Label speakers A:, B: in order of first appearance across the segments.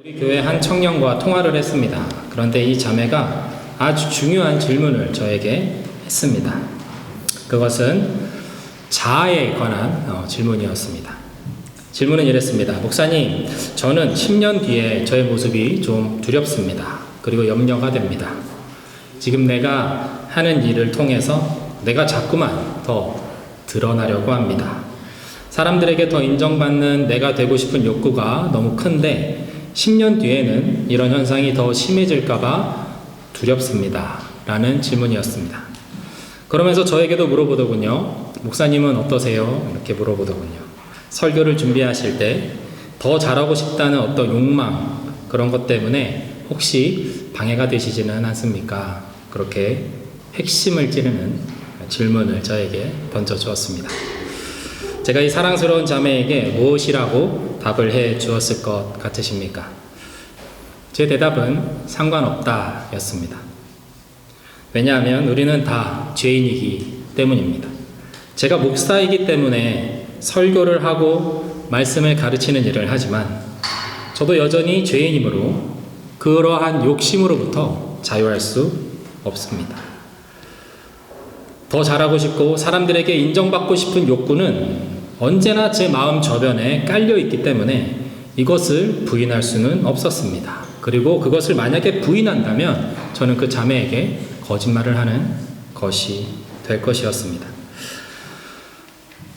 A: 우리 교회 한 청년과 통화를 했습니다. 그런데 이 자매가 아주 중요한 질문을 저에게 했습니다. 그것은 자아에 관한 질문이었습니다. 질문은 이랬습니다. 목사님, 저는 10년 뒤에 저의 모습이 좀 두렵습니다. 그리고 염려가 됩니다. 지금 내가 하는 일을 통해서 내가 자꾸만 더 드러나려고 합니다. 사람들에게 더 인정받는 내가 되고 싶은 욕구가 너무 큰데 10년 뒤에는 이런 현상이 더 심해질까봐 두렵습니다. 라는 질문이었습니다. 그러면서 저에게도 물어보더군요. 목사님은 어떠세요? 이렇게 물어보더군요. 설교를 준비하실 때 더 잘하고 싶다는 어떤 욕망, 그런 것 때문에 혹시 방해가 되시지는 않습니까? 그렇게 핵심을 찌르는 질문을 저에게 던져주었습니다. 제가 이 사랑스러운 자매에게 무엇이라고 답을 해 주었을 것 같으십니까? 제 대답은 상관없다 였습니다. 왜냐하면 우리는 다 죄인이기 때문입니다. 제가 목사이기 때문에 설교를 하고 말씀을 가르치는 일을 하지만 저도 여전히 죄인이므로 그러한 욕심으로부터 자유할 수 없습니다. 더 잘하고 싶고 사람들에게 인정받고 싶은 욕구는 언제나 제 마음 저변에 깔려 있기 때문에 이것을 부인할 수는 없었습니다. 그리고 그것을 만약에 부인한다면 저는 그 자매에게 거짓말을 하는 것이 될 것이었습니다.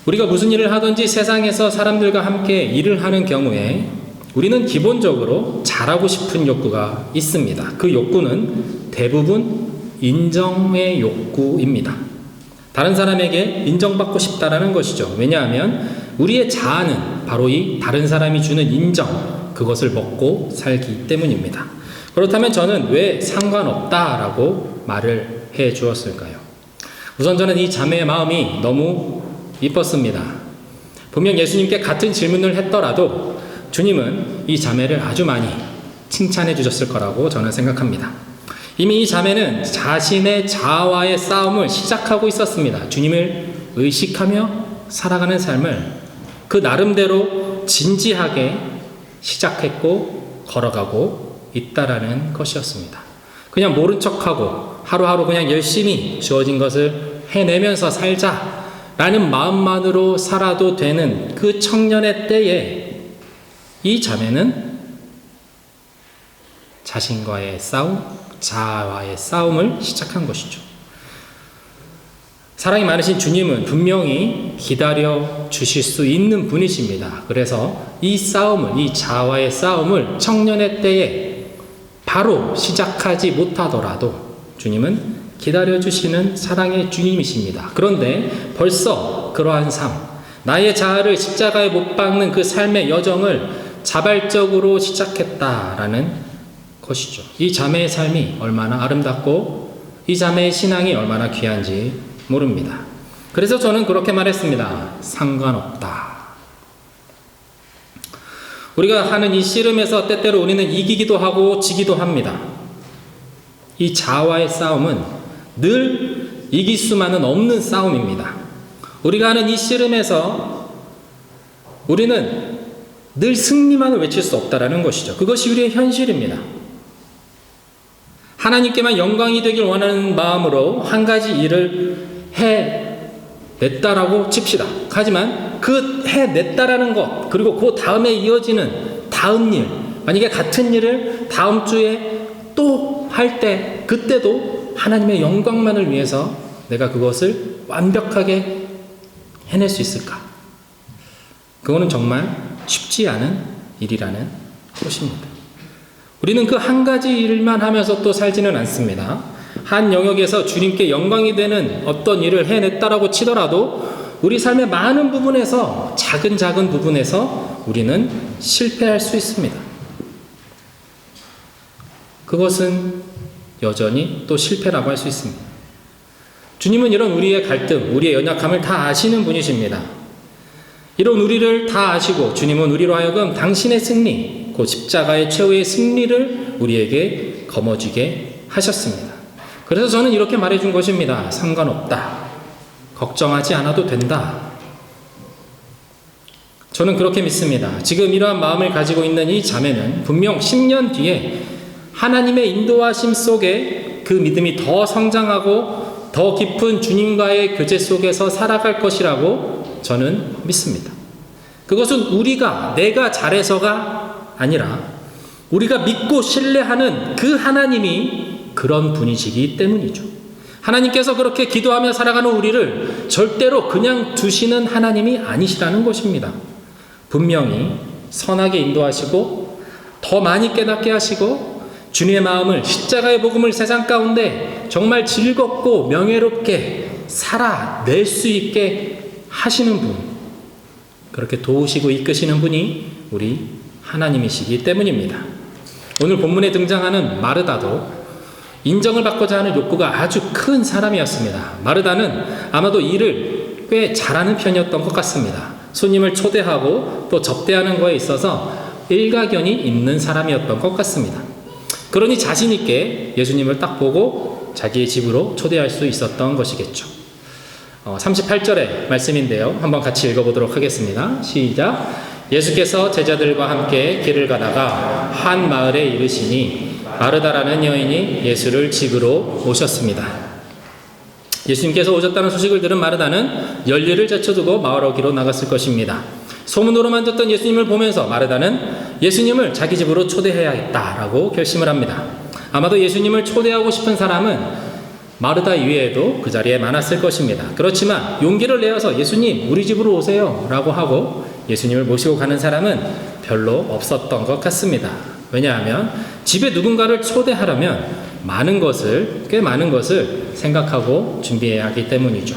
A: 우리가 무슨 일을 하든지 세상에서 사람들과 함께 일을 하는 경우에 우리는 기본적으로 잘하고 싶은 욕구가 있습니다. 그 욕구는 대부분 인정의 욕구입니다. 다른 사람에게 인정받고 싶다라는 것이죠. 왜냐하면 우리의 자아는 바로 이 다른 사람이 주는 인정, 그것을 먹고 살기 때문입니다. 그렇다면 저는 왜 상관없다라고 말을 해 주었을까요? 우선 저는 이 자매의 마음이 너무 이뻤습니다. 분명 예수님께 같은 질문을 했더라도 주님은 이 자매를 아주 많이 칭찬해 주셨을 거라고 저는 생각합니다. 이미 이 자매는 자신의 자아와의 싸움을 시작하고 있었습니다. 주님을 의식하며 살아가는 삶을 그 나름대로 진지하게 시작했고 걸어가고 있다라는 것이었습니다. 그냥 모른 척하고 하루하루 그냥 열심히 주어진 것을 해내면서 살자라는 마음만으로 살아도 되는 그 청년의 때에 이 자매는 자신과의 싸움, 자아와의 싸움을 시작한 것이죠. 사랑이 많으신 주님은 분명히 기다려 주실 수 있는 분이십니다. 그래서 이 싸움을, 이 자아와의 싸움을 청년의 때에 바로 시작하지 못하더라도 주님은 기다려 주시는 사랑의 주님이십니다. 그런데 벌써 그러한 삶, 나의 자아를 십자가에 못 박는 그 삶의 여정을 자발적으로 시작했다라는 것이죠. 이 자매의 삶이 얼마나 아름답고 이 자매의 신앙이 얼마나 귀한지 모릅니다. 그래서 저는 그렇게 말했습니다. 상관없다. 우리가 하는 이 씨름에서 때때로 우리는 이기기도 하고 지기도 합니다. 이 자아와의 싸움은 늘 이길 수만은 없는 싸움입니다. 우리가 하는 이 씨름에서 우리는 늘 승리만을 외칠 수 없다라는 것이죠. 그것이 우리의 현실입니다. 하나님께만 영광이 되길 원하는 마음으로 한 가지 일을 해냈다라고 칩시다. 하지만 그 해냈다라는 것, 그리고 그 다음에 이어지는 다음 일, 만약에 같은 일을 다음 주에 또 할 때, 그때도 하나님의 영광만을 위해서 내가 그것을 완벽하게 해낼 수 있을까? 그거는 정말 쉽지 않은 일이라는 것입니다. 우리는 그 한 가지 일만 하면서 또 살지는 않습니다. 한 영역에서 주님께 영광이 되는 어떤 일을 해냈다라고 치더라도 우리 삶의 많은 부분에서 작은 부분에서 우리는 실패할 수 있습니다. 그것은 여전히 또 실패라고 할 수 있습니다. 주님은 이런 우리의 갈등, 우리의 연약함을 다 아시는 분이십니다. 이런 우리를 다 아시고 주님은 우리로 하여금 당신의 승리, 그 십자가의 최후의 승리를 우리에게 거머쥐게 하셨습니다. 그래서 저는 이렇게 말해준 것입니다. 상관없다. 걱정하지 않아도 된다. 저는 그렇게 믿습니다. 지금 이러한 마음을 가지고 있는 이 자매는 분명 10년 뒤에 하나님의 인도하심 속에 그 믿음이 더 성장하고 더 깊은 주님과의 교제 속에서 살아갈 것이라고 저는 믿습니다. 그것은 내가 잘해서가 아니라 우리가 믿고 신뢰하는 그 하나님이 그런 분이시기 때문이죠. 하나님께서 그렇게 기도하며 살아가는 우리를 절대로 그냥 두시는 하나님이 아니시라는 것입니다. 분명히 선하게 인도하시고 더 많이 깨닫게 하시고 주님의 마음을 십자가의 복음을 세상 가운데 정말 즐겁고 명예롭게 살아낼 수 있게 하시는 분, 그렇게 도우시고 이끄시는 분이 우리 하나님이시기 때문입니다. 오늘 본문에 등장하는 마르다도 인정을 받고자 하는 욕구가 아주 큰 사람이었습니다. 마르다는 아마도 일을 꽤 잘하는 편이었던 것 같습니다. 손님을 초대하고 또 접대하는 거에 있어서 일가견이 있는 사람이었던 것 같습니다. 그러니 자신 있게 예수님을 딱 보고 자기의 집으로 초대할 수 있었던 것이겠죠. 38절의 말씀인데요. 한번 같이 읽어보도록 하겠습니다. 시작. 예수께서 제자들과 함께 길을 가다가 한 마을에 이르시니 마르다라는 여인이 예수를 집으로 모셨습니다. 예수님께서 오셨다는 소식을 들은 마르다는 열일을 제쳐두고 마을 어귀로 나갔을 것입니다. 소문으로만 듣던 예수님을 보면서 마르다는 예수님을 자기 집으로 초대해야겠다라고 결심을 합니다. 아마도 예수님을 초대하고 싶은 사람은 마르다 이외에도 그 자리에 많았을 것입니다. 그렇지만 용기를 내어서 예수님 우리 집으로 오세요 라고 하고 예수님을 모시고 가는 사람은 별로 없었던 것 같습니다. 왜냐하면 집에 누군가를 초대하려면 꽤 많은 것을 생각하고 준비해야 하기 때문이죠.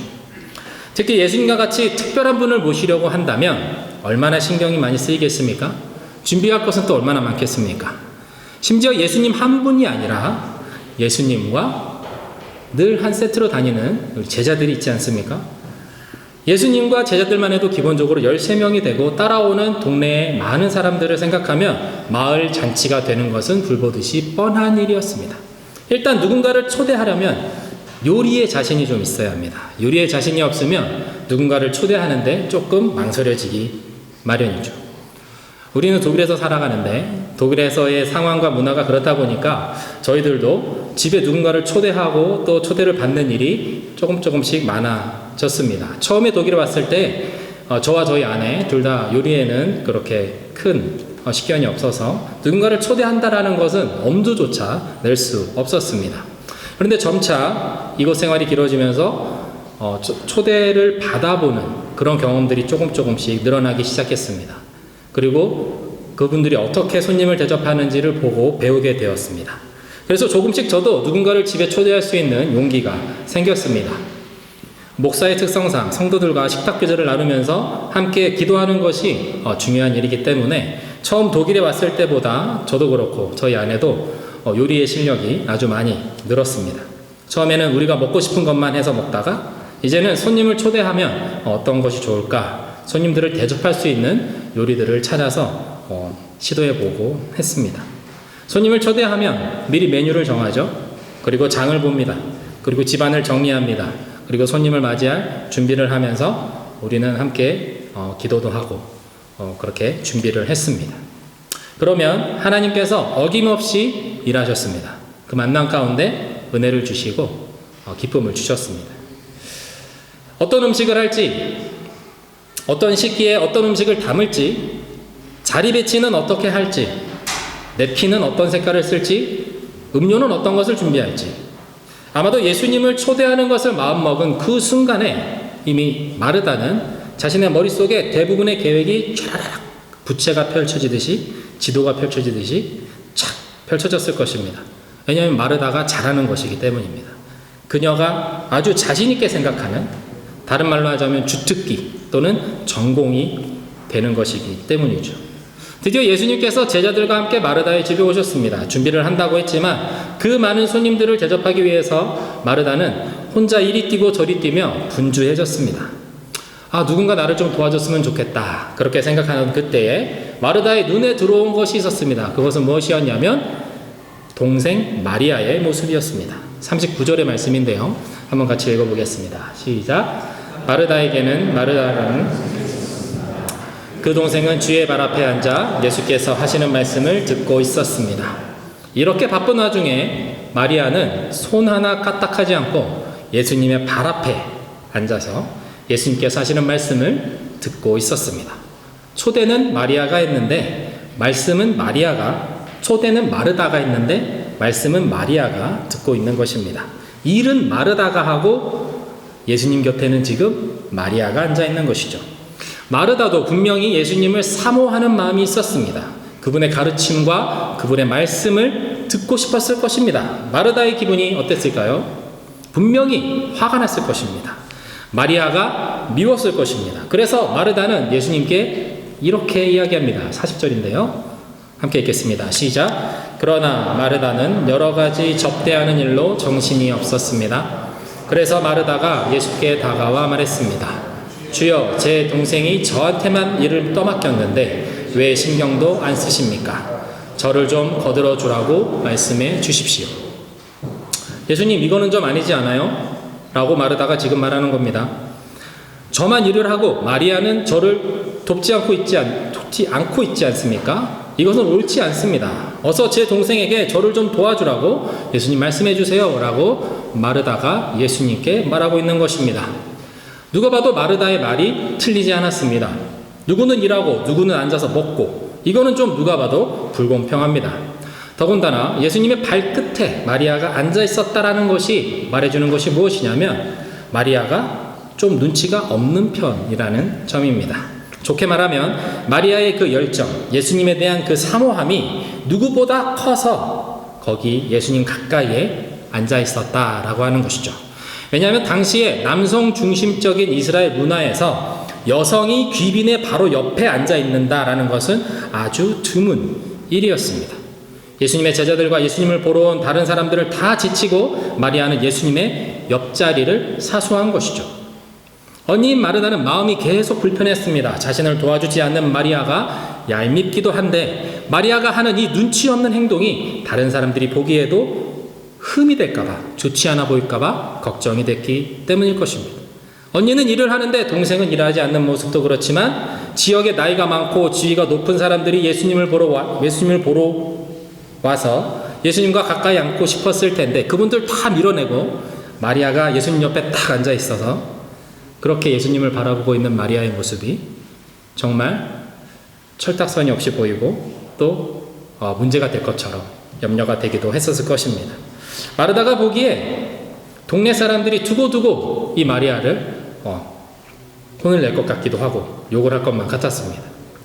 A: 특히 예수님과 같이 특별한 분을 모시려고 한다면 얼마나 신경이 많이 쓰이겠습니까? 준비할 것은 또 얼마나 많겠습니까? 심지어 예수님 한 분이 아니라 예수님과 늘 한 세트로 다니는 제자들이 있지 않습니까? 예수님과 제자들만 해도 기본적으로 13명이 되고 따라오는 동네의 많은 사람들을 생각하면 마을 잔치가 되는 것은 불보듯이 뻔한 일이었습니다. 일단 누군가를 초대하려면 요리에 자신이 좀 있어야 합니다. 요리에 자신이 없으면 누군가를 초대하는데 조금 망설여지기 마련이죠. 우리는 독일에서 살아가는데 독일에서의 상황과 문화가 그렇다 보니까 저희들도 집에 누군가를 초대하고 또 초대를 받는 일이 조금씩 많아졌습니다. 처음에 독일에 왔을 때 저와 저희 아내 둘 다 요리에는 그렇게 큰 식견이 없어서 누군가를 초대한다라는 것은 엄두조차 낼 수 없었습니다. 그런데 점차 이곳 생활이 길어지면서 초대를 받아보는 그런 경험들이 조금씩 늘어나기 시작했습니다. 그리고 그분들이 어떻게 손님을 대접하는지를 보고 배우게 되었습니다. 그래서 조금씩 저도 누군가를 집에 초대할 수 있는 용기가 생겼습니다. 목사의 특성상 성도들과 식탁 교제를 나누면서 함께 기도하는 것이 중요한 일이기 때문에 처음 독일에 왔을 때보다 저도 그렇고 저희 아내도 요리의 실력이 아주 많이 늘었습니다. 처음에는 우리가 먹고 싶은 것만 해서 먹다가 이제는 손님을 초대하면 어떤 것이 좋을까, 손님들을 대접할 수 있는 요리들을 찾아서 시도해보고 했습니다. 손님을 초대하면 미리 메뉴를 정하죠. 그리고 장을 봅니다. 그리고 집안을 정리합니다. 그리고 손님을 맞이할 준비를 하면서 우리는 함께 기도도 하고 그렇게 준비를 했습니다. 그러면 하나님께서 어김없이 일하셨습니다. 그 만남 가운데 은혜를 주시고 기쁨을 주셨습니다. 어떤 음식을 할지, 어떤 시기에 어떤 음식을 담을지, 자리 배치는 어떻게 할지, 냅킨은 어떤 색깔을 쓸지, 음료는 어떤 것을 준비할지, 아마도 예수님을 초대하는 것을 마음먹은 그 순간에 이미 마르다는 자신의 머릿속에 대부분의 계획이 촤라락 부채가 펼쳐지듯이, 지도가 펼쳐지듯이 착 펼쳐졌을 것입니다. 왜냐하면 마르다가 잘하는 것이기 때문입니다. 그녀가 아주 자신 있게 생각하는, 다른 말로 하자면 주특기 또는 전공이 되는 것이기 때문이죠. 드디어 예수님께서 제자들과 함께 마르다의 집에 오셨습니다. 준비를 한다고 했지만 그 많은 손님들을 대접하기 위해서 마르다는 혼자 이리 뛰고 저리 뛰며 분주해졌습니다. 누군가 나를 좀 도와줬으면 좋겠다, 그렇게 생각하는 그때에 마르다의 눈에 들어온 것이 있었습니다. 그것은 무엇이었냐면 동생 마리아의 모습이었습니다. 39절의 말씀인데요. 한번 같이 읽어보겠습니다. 시작. 마르다에게는 마르다라는 그 동생은 주의 발 앞에 앉아 예수께서 하시는 말씀을 듣고 있었습니다. 이렇게 바쁜 와중에 마리아는 손 하나 까딱하지 않고 예수님의 발 앞에 앉아서 예수님께서 하시는 말씀을 듣고 있었습니다. 초대는 마리아가 했는데 말씀은 초대는 마르다가 했는데 말씀은 마리아가 듣고 있는 것입니다. 일은 마르다가 하고 예수님 곁에는 지금 마리아가 앉아 있는 것이죠. 마르다도 분명히 예수님을 사모하는 마음이 있었습니다. 그분의 가르침과 그분의 말씀을 듣고 싶었을 것입니다. 마르다의 기분이 어땠을까요? 분명히 화가 났을 것입니다. 마리아가 미웠을 것입니다. 그래서 마르다는 예수님께 이렇게 이야기합니다. 40절인데요. 함께 읽겠습니다. 시작. 그러나 마르다는 여러 가지 접대하는 일로 정신이 없었습니다. 그래서 마르다가 예수께 다가와 말했습니다. 주여, 제 동생이 저한테만 일을 떠맡겼는데 왜 신경도 안 쓰십니까? 저를 좀 거들어 주라고 말씀해 주십시오. 예수님, 이거는 좀 아니지 않아요? 라고 마르다가 지금 말하는 겁니다. 저만 일을 하고 마리아는 저를 돕지 않고 있지 않습니까? 이것은 옳지 않습니다. 어서 제 동생에게 저를 좀 도와주라고 예수님 말씀해 주세요. 라고 마르다가 예수님께 말하고 있는 것입니다. 누가 봐도 마르다의 말이 틀리지 않았습니다. 누구는 일하고 누구는 앉아서 먹고, 이거는 좀 누가 봐도 불공평합니다. 더군다나 예수님의 발끝에 마리아가 앉아 있었다라는 것이 말해주는 것이 무엇이냐면 마리아가 좀 눈치가 없는 편이라는 점입니다. 좋게 말하면 마리아의 그 열정, 예수님에 대한 그 사모함이 누구보다 커서 거기 예수님 가까이에 앉아 있었다라고 하는 것이죠. 왜냐하면 당시에 남성 중심적인 이스라엘 문화에서 여성이 귀빈의 바로 옆에 앉아 있는다라는 것은 아주 드문 일이었습니다. 예수님의 제자들과 예수님을 보러 온 다른 사람들을 다 지치고 마리아는 예수님의 옆자리를 사수한 것이죠. 언니인 마르다는 마음이 계속 불편했습니다. 자신을 도와주지 않는 마리아가 얄밉기도 한데 마리아가 하는 이 눈치 없는 행동이 다른 사람들이 보기에도 흠이 될까봐, 좋지 않아 보일까봐 걱정이 됐기 때문일 것입니다. 언니는 일을 하는데 동생은 일하지 않는 모습도 그렇지만 지역에 나이가 많고 지위가 높은 사람들이 예수님을 보러 와서 예수님과 가까이 앉고 싶었을 텐데 그분들 다 밀어내고 마리아가 예수님 옆에 딱 앉아 있어서 그렇게 예수님을 바라보고 있는 마리아의 모습이 정말 철딱서니 없이 보이고 또 문제가 될 것처럼 염려가 되기도 했었을 것입니다. 마르다가 보기에 동네 사람들이 두고두고 이 마리아를 혼을 낼 것 같기도 하고 욕을 할 것만 같았습니다.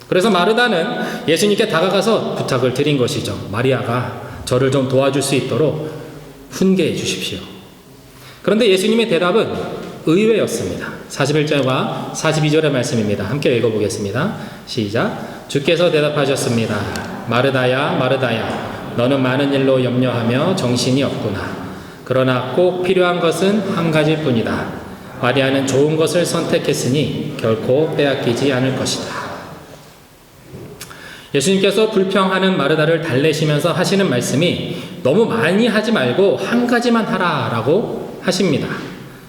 A: 그래서 마르다는 예수님께 다가가서 부탁을 드린 것이죠. 마리아가 저를 좀 도와줄 수 있도록 훈계해 주십시오. 그런데 예수님의 대답은 의외였습니다. 41절과 42절의 말씀입니다. 함께 읽어보겠습니다. 시작. 주께서 대답하셨습니다. 마르다야, 마르다야, 너는 많은 일로 염려하며 정신이 없구나. 그러나 꼭 필요한 것은 한 가지일 뿐이다. 마리아는 좋은 것을 선택했으니 결코 빼앗기지 않을 것이다. 예수님께서 불평하는 마르다를 달래시면서 하시는 말씀이 너무 많이 하지 말고 한 가지만 하라라고 하십니다.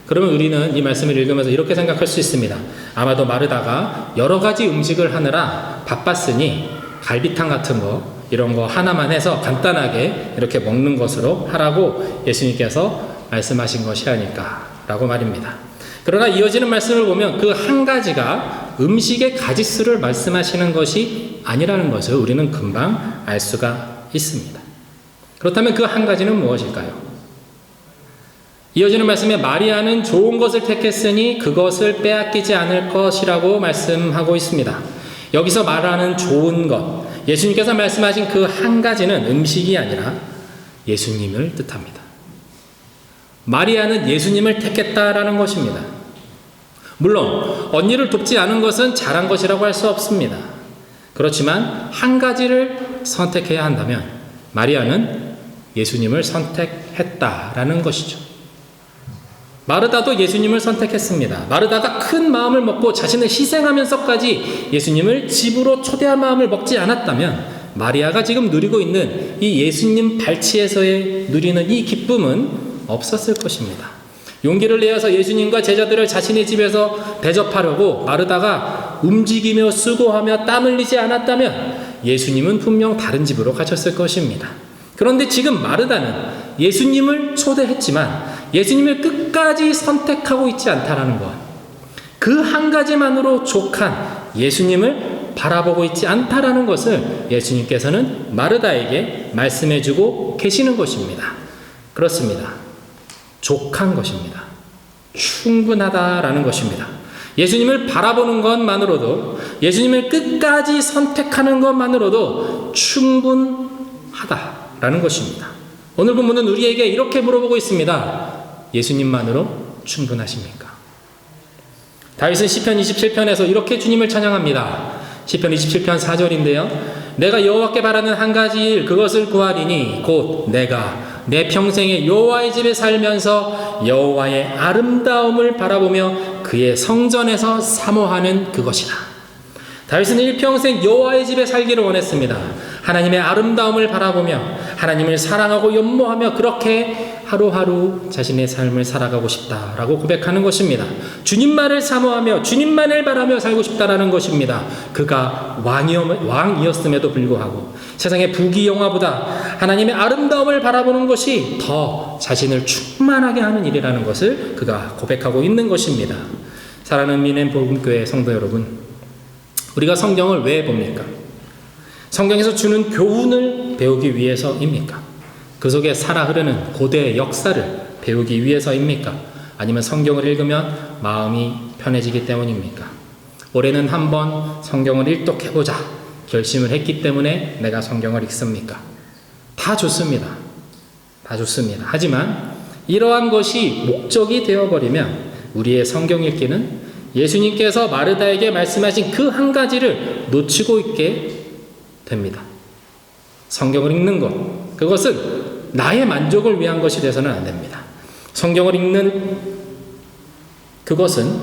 A: 그러면 우리는 이 말씀을 읽으면서 이렇게 생각할 수 있습니다. 아마도 마르다가 여러 가지 음식을 하느라 바빴으니 갈비탕 같은 거 이런 거 하나만 해서 간단하게 이렇게 먹는 것으로 하라고 예수님께서 말씀하신 것이 아닐까라고 말입니다. 그러나 이어지는 말씀을 보면 그 한 가지가 음식의 가짓수를 말씀하시는 것이 아니라는 것을 우리는 금방 알 수가 있습니다. 그렇다면 그 한 가지는 무엇일까요? 이어지는 말씀에 마리아는 좋은 것을 택했으니 그것을 빼앗기지 않을 것이라고 말씀하고 있습니다. 여기서 말하는 좋은 것, 예수님께서 말씀하신 그 한 가지는 음식이 아니라 예수님을 뜻합니다. 마리아는 예수님을 택했다라는 것입니다. 물론 언니를 돕지 않은 것은 잘한 것이라고 할 수 없습니다. 그렇지만 한 가지를 선택해야 한다면 마리아는 예수님을 선택했다라는 것이죠. 마르다도 예수님을 선택했습니다. 마르다가 큰 마음을 먹고 자신을 희생하면서까지 예수님을 집으로 초대할 마음을 먹지 않았다면 마리아가 지금 누리고 있는 이 예수님 발치에서의 누리는 이 기쁨은 없었을 것입니다. 용기를 내어서 예수님과 제자들을 자신의 집에서 대접하려고 마르다가 움직이며 수고하며 땀 흘리지 않았다면 예수님은 분명 다른 집으로 가셨을 것입니다. 그런데 지금 마르다는 예수님을 초대했지만 예수님을 끝까지 선택하고 있지 않다라는 것, 그 한 가지만으로 족한 예수님을 바라보고 있지 않다라는 것을 예수님께서는 마르다에게 말씀해주고 계시는 것입니다. 그렇습니다. 족한 것입니다. 충분하다라는 것입니다. 예수님을 바라보는 것만으로도, 예수님을 끝까지 선택하는 것만으로도 충분하다라는 것입니다. 오늘 본문은 우리에게 이렇게 물어보고 있습니다. 예수님만으로 충분하십니까? 다윗은 시편 27편에서 이렇게 주님을 찬양합니다. 시편 27편 4절인데요. 내가 여호와께 바라는 한 가지 일, 그것을 구하리니 곧 내가 내 평생에 여호와의 집에 살면서 여호와의 아름다움을 바라보며 그의 성전에서 사모하는 그것이다. 다윗은 일평생 여호와의 집에 살기를 원했습니다. 하나님의 아름다움을 바라보며 하나님을 사랑하고 연모하며 그렇게 하루하루 자신의 삶을 살아가고 싶다라고 고백하는 것입니다. 주님만을 사모하며 주님만을 바라며 살고 싶다라는 것입니다. 그가 왕이었음에도 불구하고 세상의 부귀영화보다 하나님의 아름다움을 바라보는 것이 더 자신을 충만하게 하는 일이라는 것을 그가 고백하고 있는 것입니다. 사랑하는 미넨 복음교회 성도 여러분, 우리가 성경을 왜 봅니까? 성경에서 주는 교훈을 배우기 위해서입니까? 그 속에 살아 흐르는 고대의 역사를 배우기 위해서입니까? 아니면 성경을 읽으면 마음이 편해지기 때문입니까? 올해는 한번 성경을 일독해보자 결심을 했기 때문에 내가 성경을 읽습니까? 다 좋습니다. 다 좋습니다. 하지만 이러한 것이 목적이 되어버리면 우리의 성경 읽기는 예수님께서 마르다에게 말씀하신 그 한 가지를 놓치고 있게 됩니다. 성경을 읽는 것, 그것은 나의 만족을 위한 것이 되어서는 안 됩니다. 성경을 읽는 그것은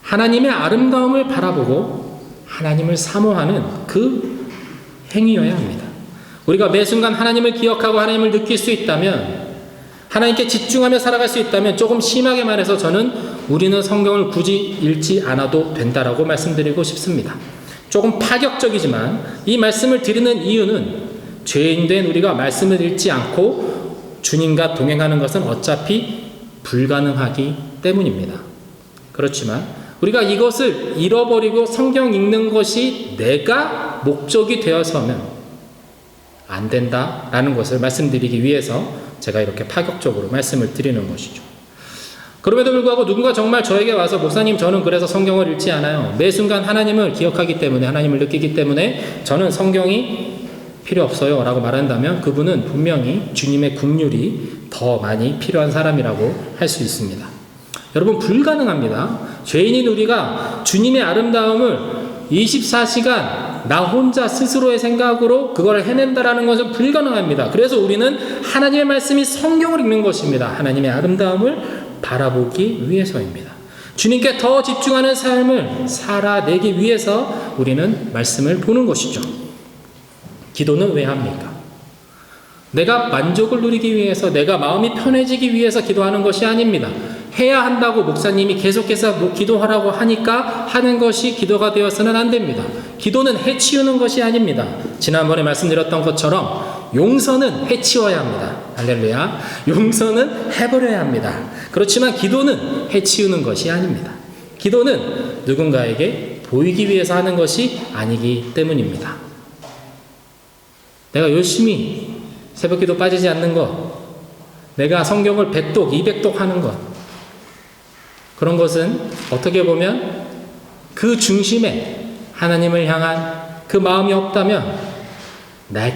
A: 하나님의 아름다움을 바라보고 하나님을 사모하는 그 행위여야 합니다. 우리가 매 순간 하나님을 기억하고 하나님을 느낄 수 있다면, 하나님께 집중하며 살아갈 수 있다면, 조금 심하게 말해서 저는 우리는 성경을 굳이 읽지 않아도 된다라고 말씀드리고 싶습니다. 조금 파격적이지만 이 말씀을 드리는 이유는 죄인된 우리가 말씀을 읽지 않고 주님과 동행하는 것은 어차피 불가능하기 때문입니다. 그렇지만 우리가 이것을 잃어버리고 성경 읽는 것이 내가 목적이 되어서는 안 된다라는 것을 말씀드리기 위해서 제가 이렇게 파격적으로 말씀을 드리는 것이죠. 그럼에도 불구하고 누군가 정말 저에게 와서 목사님, 저는 그래서 성경을 읽지 않아요. 매 순간 하나님을 기억하기 때문에, 하나님을 느끼기 때문에 저는 성경이 필요 없어요 라고 말한다면 그분은 분명히 주님의 긍휼이 더 많이 필요한 사람이라고 할 수 있습니다. 여러분, 불가능합니다. 죄인인 우리가 주님의 아름다움을 24시간 나 혼자 스스로의 생각으로 그걸 해낸다라는 것은 불가능합니다. 그래서 우리는 하나님의 말씀이 성경을 읽는 것입니다. 하나님의 아름다움을 바라보기 위해서입니다. 주님께 더 집중하는 삶을 살아내기 위해서 우리는 말씀을 보는 것이죠. 기도는 왜 합니까? 내가 만족을 누리기 위해서, 내가 마음이 편해지기 위해서 기도하는 것이 아닙니다. 해야 한다고 목사님이 계속해서 기도하라고 하니까 하는 것이 기도가 되어서는 안 됩니다. 기도는 해치우는 것이 아닙니다. 지난번에 말씀드렸던 것처럼 용서는 해치워야 합니다. 할렐루야. 용서는 해버려야 합니다. 그렇지만 기도는 해치우는 것이 아닙니다. 기도는 누군가에게 보이기 위해서 하는 것이 아니기 때문입니다. 내가 열심히 새벽기도 빠지지 않는 것, 내가 성경을 100독, 200독 하는 것, 그런 것은 어떻게 보면 그 중심에 하나님을 향한 그 마음이 없다면,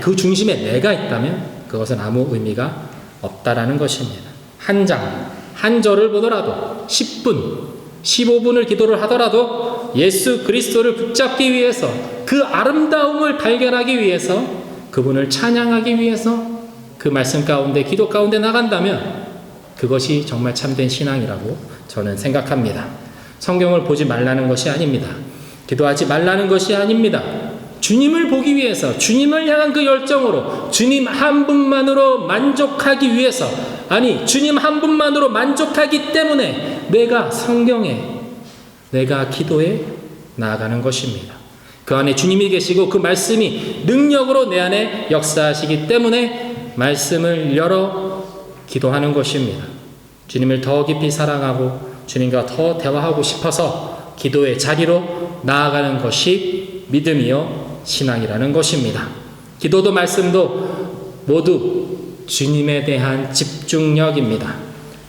A: 그 중심에 내가 있다면 그것은 아무 의미가 없다라는 것입니다. 한 장, 한 절을 보더라도 10분, 15분을 기도를 하더라도 예수 그리스도를 붙잡기 위해서, 그 아름다움을 발견하기 위해서, 그분을 찬양하기 위해서 그 말씀 가운데, 기도 가운데 나간다면 그것이 정말 참된 신앙이라고 저는 생각합니다. 성경을 보지 말라는 것이 아닙니다. 기도하지 말라는 것이 아닙니다. 주님을 보기 위해서, 주님을 향한 그 열정으로, 주님 한 분만으로 만족하기 위해서, 아니 주님 한 분만으로 만족하기 때문에 내가 성경에, 내가 기도에 나아가는 것입니다. 그 안에 주님이 계시고 그 말씀이 능력으로 내 안에 역사하시기 때문에 말씀을 열어 기도하는 것입니다. 주님을 더 깊이 사랑하고 주님과 더 대화하고 싶어서 기도의 자리로 나아가는 것이 믿음이요 신앙이라는 것입니다. 기도도 말씀도 모두 주님에 대한 집중력입니다.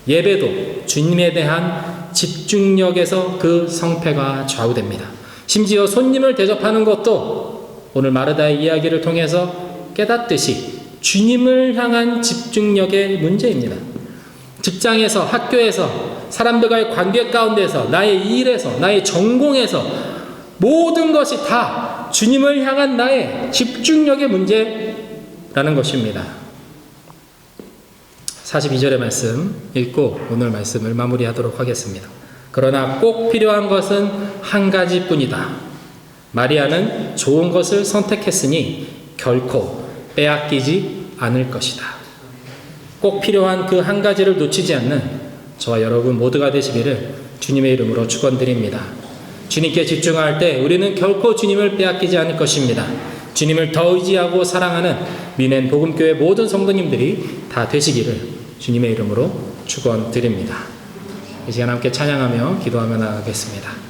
A: 예배도 주님에 대한 집중력에서 그 성패가 좌우됩니다. 심지어 손님을 대접하는 것도 오늘 마르다의 이야기를 통해서 깨닫듯이 주님을 향한 집중력의 문제입니다. 직장에서, 학교에서, 사람들과의 관계 가운데서, 나의 일에서, 나의 전공에서 모든 것이 다 주님을 향한 나의 집중력의 문제라는 것입니다. 42절의 말씀 읽고 오늘 말씀을 마무리하도록 하겠습니다. 그러나 꼭 필요한 것은 한 가지뿐이다. 마리아는 좋은 것을 선택했으니 결코 빼앗기지 않을 것이다. 꼭 필요한 그 한 가지를 놓치지 않는 저와 여러분 모두가 되시기를 주님의 이름으로 축원드립니다. 주님께 집중할 때 우리는 결코 주님을 빼앗기지 않을 것입니다. 주님을 더 의지하고 사랑하는 미넨 복음교회 모든 성도님들이 다 되시기를 주님의 이름으로 축원드립니다. 이 시간 함께 찬양하며 기도하며 나가겠습니다.